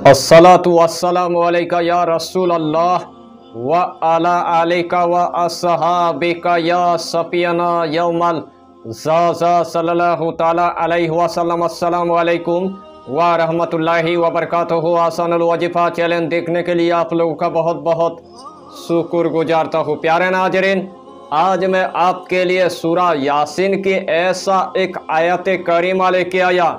अस्सलातु वस्सलामु अलैका या रसूल अल्लाह व अला आलिका व अस्हाबिका या सफियना यौमल ज़ाज़ा सल्लल्लाहु ताला अलैहि वसल्लम। अस्सलामु अलैकुम व रहमतुल्लाहि व बरकातुहू। आसानुल वजीफ़ा चैलेंज देखने के लिए आप लोगों का बहुत बहुत शुक्र गुजारता हूँ। प्यारे नाज़रीन, आज मैं आपके लिए सूरा यासीन की ऐसा एक आयत करीमा लेके आया।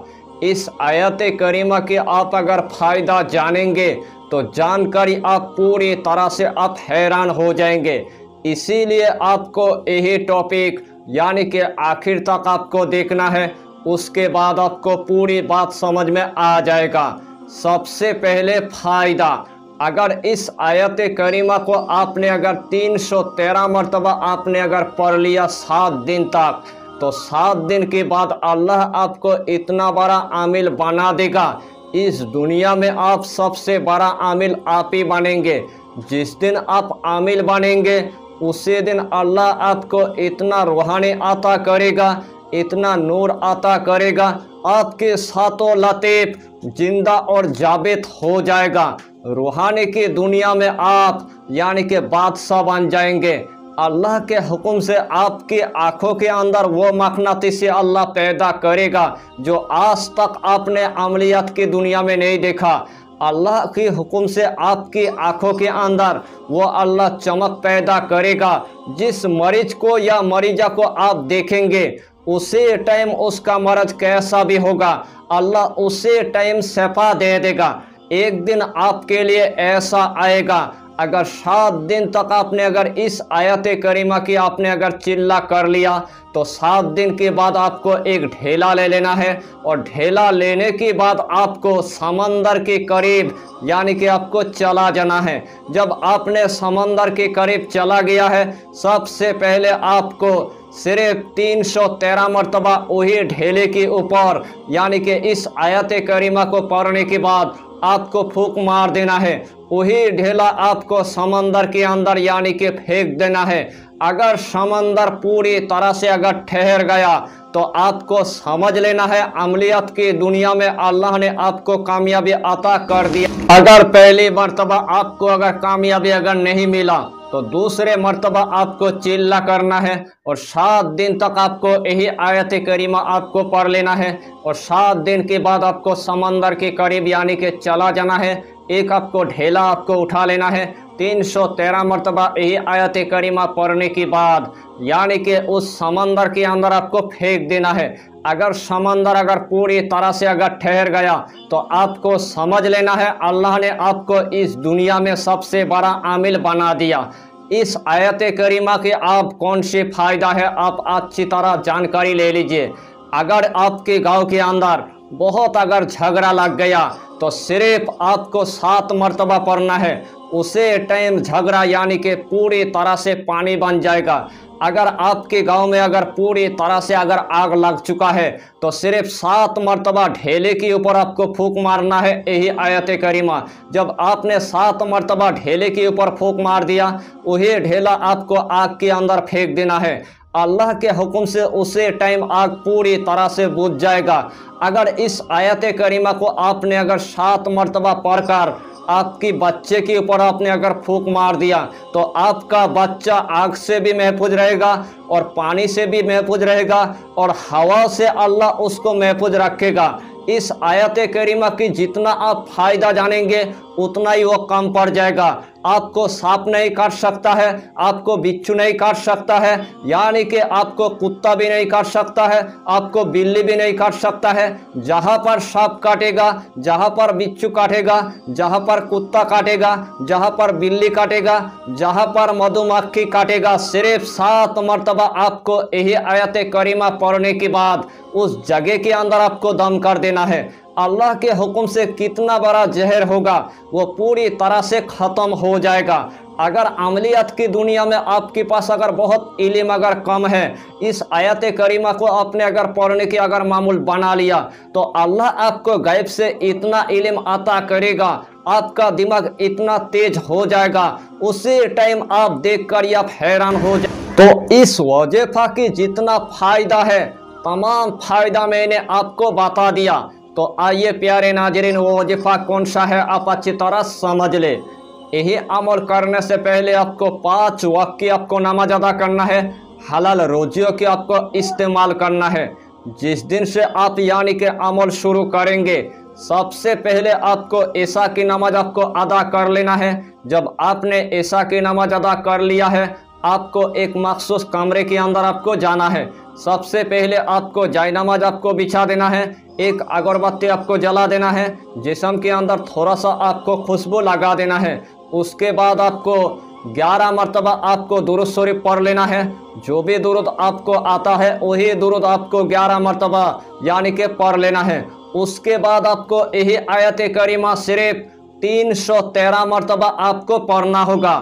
इस आयत करीमा के आप अगर फ़ायदा जानेंगे तो जानकारी आप पूरी तरह से आप हैरान हो जाएंगे। इसीलिए आपको यही टॉपिक यानी कि आखिर तक आपको देखना है, उसके बाद आपको पूरी बात समझ में आ जाएगा। सबसे पहले फ़ायदा, अगर इस आयत करीमा को आपने अगर 313 मरतबा आपने अगर पढ़ लिया 7 दिन तक, तो 7 दिन के बाद अल्लाह आपको इतना बड़ा आमिल बना देगा। इस दुनिया में आप सबसे बड़ा आमिल आप ही बनेंगे। जिस दिन आप आमिल बनेंगे उसी दिन अल्लाह आपको इतना रूहानी अता करेगा, इतना नूर अता करेगा, आपके सातों लतीफ़ जिंदा और जाबित हो जाएगा। रूहानी की दुनिया में आप यानी कि बादशाह बन जाएंगे। अल्लाह के हुक्म से आपकी आँखों के अंदर वो मक़नातीस अल्लाह पैदा करेगा जो आज तक आपने अमलियत की दुनिया में नहीं देखा। अल्लाह के हुक्म से आपकी आँखों के अंदर वो अल्लाह चमक पैदा करेगा। जिस मरीज को या मरीजा को आप देखेंगे उसी टाइम उसका मर्ज कैसा भी होगा, अल्लाह उसी टाइम शफा दे देगा। एक दिन आपके लिए ऐसा आएगा, अगर 7 दिन तक आपने अगर इस आयत करीमा की आपने अगर चिल्ला कर लिया तो 7 दिन के बाद आपको एक ढेला ले लेना है, और ढेला लेने के बाद आपको समंदर के करीब यानी कि आपको चला जाना है। जब आपने समंदर के करीब चला गया है, सबसे पहले आपको सिर्फ 313 मरतबा वही ढेले के ऊपर यानी कि इस आयत करीमा को पढ़ने के बाद आपको फूंक मार देना है। वही ढेला आपको समंदर के अंदर यानी कि फेंक देना है। अगर समंदर पूरी तरह से अगर ठहर गया तो आपको समझ लेना है अमलियत की दुनिया में अल्लाह ने आपको कामयाबी अता कर दिया। अगर पहली मर्तबा आपको अगर कामयाबी अगर नहीं मिला तो दूसरे मर्तबा आपको चिल्ला करना है, और 7 दिन तक आपको यही आयत करीमा आपको पढ़ लेना है, और 7 दिन के बाद आपको समंदर के करीब यानी कि चला जाना है। एक आपको ढेला आपको उठा लेना है। 313 मरतबा यही आयत करीमा पढ़ने के बाद यानी कि उस समंदर के अंदर आपको फेंक देना है। अगर समंदर अगर पूरी तरह से अगर ठहर गया तो आपको समझ लेना है अल्लाह ने आपको इस दुनिया में सबसे बड़ा आमिल बना दिया। इस आयत करीमा के आप कौन सी फ़ायदा है आप अच्छी तरह जानकारी ले लीजिए। अगर आपके गांव के अंदर बहुत अगर झगड़ा लग गया तो सिर्फ आपको 7 मरतबा पढ़ना है, उसे टाइम झगड़ा यानी कि पूरी तरह से पानी बन जाएगा। अगर आपके गांव में अगर पूरी तरह से अगर आग लग चुका है तो सिर्फ 7 मरतबा ढेले के ऊपर आपको फूंक मारना है, यही आयत करीमा। जब आपने 7 मरतबा ढेले के ऊपर फूंक मार दिया, वही ढेला आपको आग के अंदर फेंक देना है। अल्लाह के हुक्म से उसी टाइम आग पूरी तरह से बुझ जाएगा। अगर इस आयत करीमा को आपने अगर 7 मरतबा पढ़कर आपकी बच्चे के ऊपर आपने अगर फूंक मार दिया तो आपका बच्चा आग से भी महफूज रहेगा और पानी से भी महफूज रहेगा और हवा से अल्लाह उसको महफूज रखेगा। इस आयत करीमा की जितना आप फ़ायदा जानेंगे उतना ही वो कम पड़ जाएगा। आपको सांप नहीं काट सकता है, आपको बिच्छू नहीं काट सकता है, यानी कि आपको कुत्ता भी नहीं काट सकता है, आपको बिल्ली भी नहीं काट सकता है। जहाँ पर सांप काटेगा, जहाँ पर बिच्छू काटेगा, जहाँ पर कुत्ता काटेगा, जहाँ पर बिल्ली काटेगा, जहाँ पर मधुमक्खी काटेगा, सिर्फ 7 मरतबा आपको यही आयत करीमा पढ़ने के बाद उस जगह के अंदर आपको दम कर देना है। अल्लाह के हुक्म से कितना बड़ा जहर होगा वो पूरी तरह से ख़त्म हो जाएगा। अगर अमलियत की दुनिया में आपके पास अगर बहुत इल्म अगर कम है, इस आयत करीमा को आपने अगर पढ़ने की अगर मामूल बना लिया तो अल्लाह आपको गैब से इतना इल्म अता करेगा, आपका दिमाग इतना तेज हो जाएगा, उसी टाइम आप देख कर आप हैरान हो जाए। तो इस वजीफा की जितना फ़ायदा है तमाम फ़ायदा मैंने आपको बता दिया। तो आइए प्यारे नाजरीन, वो वजीफ़ा कौन सा है आप अच्छी तरह समझ ले। यही अमल करने से पहले आपको 5 वक्त की आपको नमाज अदा करना है, हलाल रोजियों की आपको इस्तेमाल करना है। जिस दिन से आप यानी कि अमल शुरू करेंगे, सबसे पहले आपको ईशा की नमाज आपको अदा कर लेना है। जब आपने ईशा की नमाज अदा कर लिया है, आपको एक मखसूस कमरे के अंदर आपको जाना है। सबसे पहले आपको जाय नमाज आपको बिछा देना है, एक अगरबत्ती आपको जला देना है, जिस्म के अंदर थोड़ा सा आपको खुशबू लगा देना है। उसके बाद आपको 11 मरतबा आपको दुरूद शरीफ पढ़ लेना है। जो भी दुरूद आपको आता है वही दुरूद आपको 11 मरतबा यानी कि पढ़ लेना है। उसके बाद आपको यही आयत करीमा सिर्फ 313 मरतबा आपको पढ़ना होगा।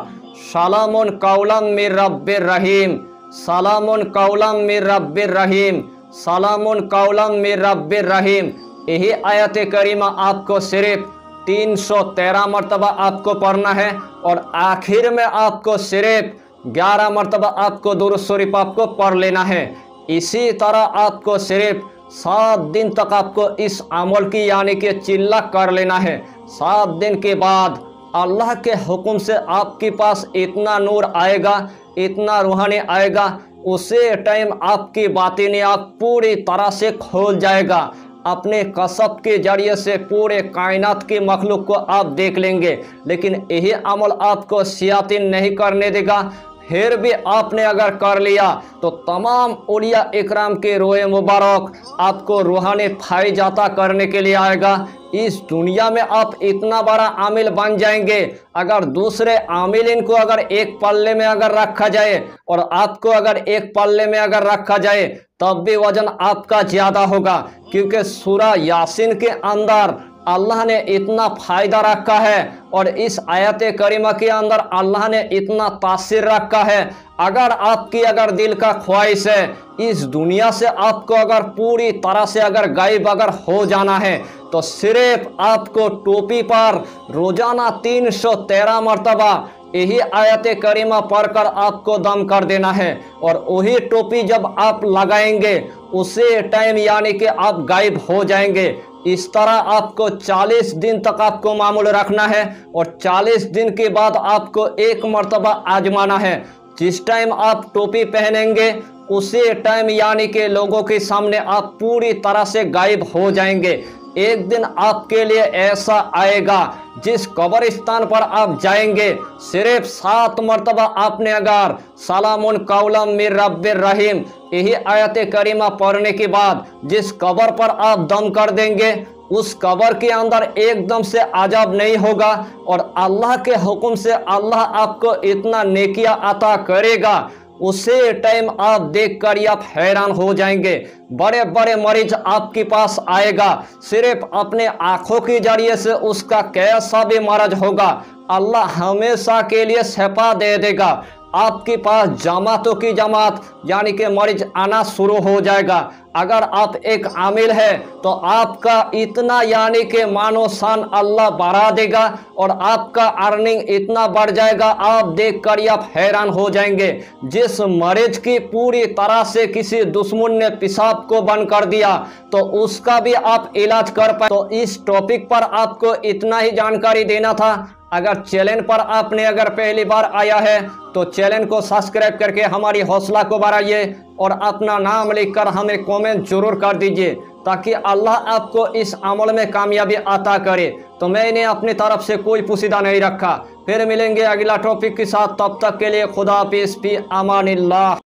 सलामुन कौलम मिर रब्बिर रहीम, सलामुन कौलम मिर रब्बिर रहीम, सलामुन कौलम मिर रब्बिर रहीम। यही आयत करीमा आपको सिर्फ 313 मरतबा आपको पढ़ना है। और आखिर में आपको सिर्फ 11 मरतबा आपको दुरूद शरीफ आपको पढ़ लेना है। इसी तरह आपको सिर्फ 7 दिन तक आपको इस अमल की यानी कि चिल्ला कर लेना है। 7 दिन के बाद अल्लाह के हुक्म से आपके पास इतना नूर आएगा, इतना रूहानी आएगा, उसे टाइम आपकी बातें आप पूरी तरह से खोल जाएगा। अपने कसब के जरिए से पूरे कायनात की मखलूक को आप देख लेंगे। लेकिन यही अमल आपको शयातीन नहीं करने देगा। फिर भी आपने अगर कर लिया तो तमाम औलिया इकराम के रोए मुबारक आपको रूहानी फायजाता करने के लिए आएगा। इस दुनिया में आप इतना बड़ा आमिल बन जाएंगे, अगर दूसरे आमिलिन को अगर एक पल्ले में अगर रखा जाए और आपको अगर एक पल्ले में अगर रखा जाए तब भी वजन आपका ज़्यादा होगा। क्योंकि सूरा यासीन के अंदर अल्लाह ने इतना फ़ायदा रखा है और इस आयत करीमा के अंदर अल्लाह ने इतना तासीर रखा है। अगर आपकी अगर दिल का ख्वाहिश है इस दुनिया से आपको अगर पूरी तरह से अगर गायब अगर हो जाना है, तो सिर्फ आपको टोपी पर रोज़ाना 313 मरतबा यही आयत करीमा पढ़कर आपको दम कर देना है। और वही टोपी जब आप लगाएंगे उसी टाइम यानी कि आप गायब हो जाएंगे। इस तरह आपको 40 दिन तक आपको मामूल रखना है और 40 दिन के बाद आपको एक मरतबा आजमाना है। जिस टाइम आप टोपी पहनेंगे उसी टाइम यानी कि लोगों के सामने आप पूरी तरह से गायब हो जाएंगे। एक दिन आपके लिए ऐसा आएगा जिस कब्रिस्तान पर आप जाएंगे, सिर्फ 7 मरतबा आपने अगर सलामुन कौलम मिर रब्बिर रहीम यही आयत करीमा पढ़ने के बाद जिस कब्र पर आप दम कर देंगे, उस कब्र के अंदर एकदम से अजाब नहीं होगा और अल्लाह के हुक्म से अल्लाह आपको इतना नेकिया अता करेगा। उसी टाइम आप देखकर आप हैरान हो जाएंगे। बड़े बड़े मरीज आपके पास आएगा, सिर्फ अपने आंखों के जरिए से उसका कैसा भी मर्ज होगा अल्लाह हमेशा के लिए शफा दे देगा। आपके पास जमातों की जमात यानी कि मरीज आना शुरू हो जाएगा। अगर आप एक आमिल है तो आपका इतना यानी कि मानो शान अल्लाह बढ़ा देगा और आपका अर्निंग इतना बढ़ जाएगा, आप देखकर आप हैरान हो जाएंगे। जिस मरीज की पूरी तरह से किसी दुश्मन ने पेशाब को बंद कर दिया तो उसका भी आप इलाज कर पाए। तो इस टॉपिक पर आपको इतना ही जानकारी देना था। अगर चैनल पर आपने अगर पहली बार आया है तो चैनल को सब्सक्राइब करके हमारी हौसला को बढ़ाइए और अपना नाम लिखकर हमें कमेंट जरूर कर दीजिए ताकि अल्लाह आपको इस अमल में कामयाबी अता करे। तो मैंने अपनी तरफ से कोई पुसीदा नहीं रखा। फिर मिलेंगे अगला टॉपिक के साथ, तब तक के लिए खुदा हाफिज़, फी अमानिल्लाह।